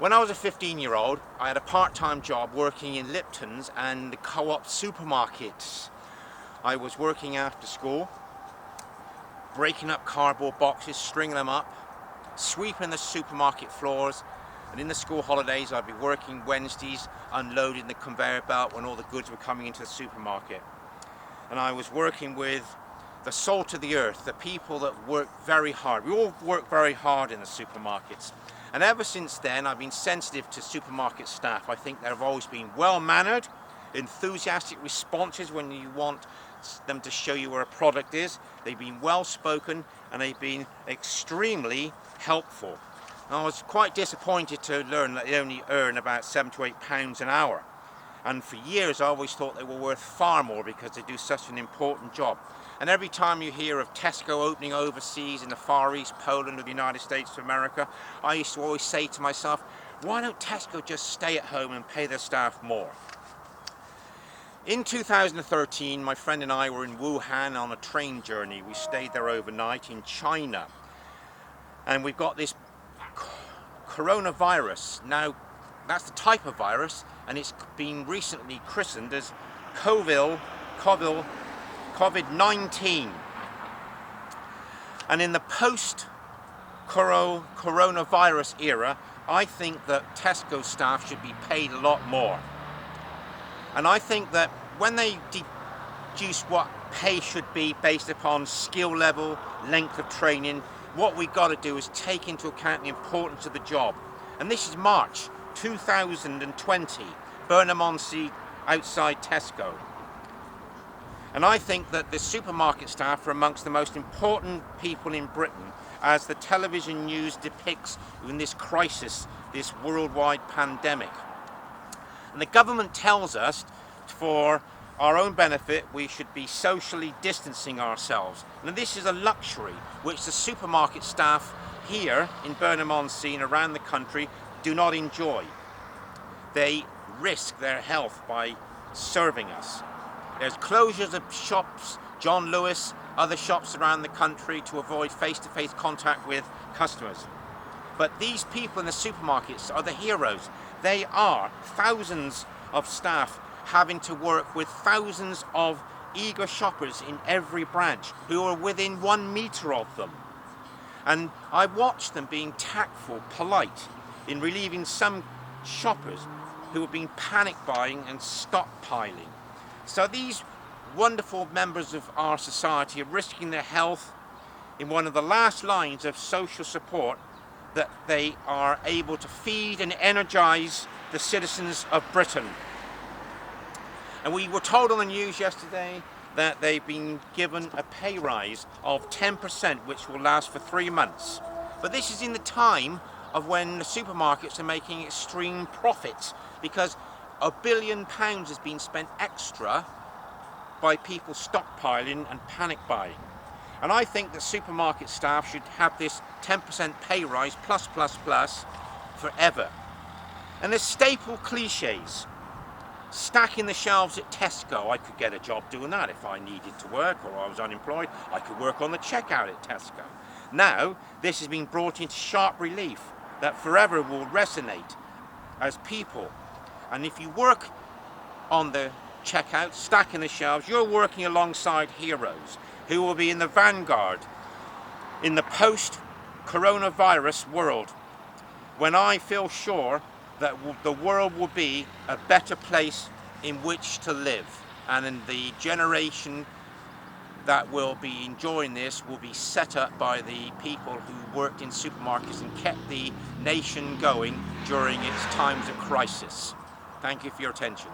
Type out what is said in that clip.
When I was a 15-year-old, I had a part-time job working in Lipton's and the co-op supermarkets. I was working after school, breaking up cardboard boxes, stringing them up, sweeping the supermarket floors, and in the school holidays I'd be working Wednesdays unloading the conveyor belt when all the goods were coming into the supermarket. And I was working with the salt of the earth, the people that work very hard. We all work very hard in the supermarkets. And ever since then, I've been sensitive to supermarket staff. I think they've always been well-mannered, enthusiastic responses when you want them to show you where a product is. They've been well-spoken and they've been extremely helpful. And I was quite disappointed to learn that they only earn about £7 to £8 an hour. And for years I always thought they were worth far more because they do such an important job. And every time you hear of Tesco opening overseas in the Far East, Poland or the United States of America, I used to always say to myself, why don't Tesco just stay at home and pay their staff more? In 2013, my friend and I were in Wuhan on a train journey. We stayed there overnight in China. And we've got this coronavirus. Now, that's the type of virus, and it's been recently christened as COVID-19. And in the post-coronavirus era, I think that Tesco staff should be paid a lot more. And I think that when they deduce what pay should be based upon skill level, length of training, what we've got to do is take into account the importance of the job. And this is March 2020, Burnham-on-Sea outside Tesco. And I think that the supermarket staff are amongst the most important people in Britain as the television news depicts in this crisis, this worldwide pandemic. And the government tells us for our own benefit we should be socially distancing ourselves. And this is a luxury which the supermarket staff here in Burnham-on-Sea and around the country do not enjoy. They risk their health by serving us. There's closures of shops, John Lewis, other shops around the country to avoid face-to-face contact with customers. But these people in the supermarkets are the heroes. They are thousands of staff having to work with thousands of eager shoppers in every branch who are within 1 metre of them. And I watched them being tactful, polite, in relieving some shoppers who have been panic buying and stockpiling. So these wonderful members of our society are risking their health in one of the last lines of social support that they are able to feed and energise the citizens of Britain. And we were told on the news yesterday that they've been given a pay rise of 10%, which will last for 3 months. But this is in the time of when the supermarkets are making extreme profits because £1 billion has been spent extra by people stockpiling and panic buying. And I think that supermarket staff should have this 10% pay rise plus forever. And there's staple cliches. Stacking the shelves at Tesco, I could get a job doing that if I needed to work or I was unemployed. I could work on the checkout at Tesco. Now, this has been brought into sharp relief that forever will resonate as people. And if you work on the checkout, stacking the shelves, you're working alongside heroes who will be in the vanguard in the post-coronavirus world, when I feel sure that the world will be a better place in which to live, and in the generation that will be enjoying this will be set up by the people who worked in supermarkets and kept the nation going during its times of crisis. Thank you for your attention.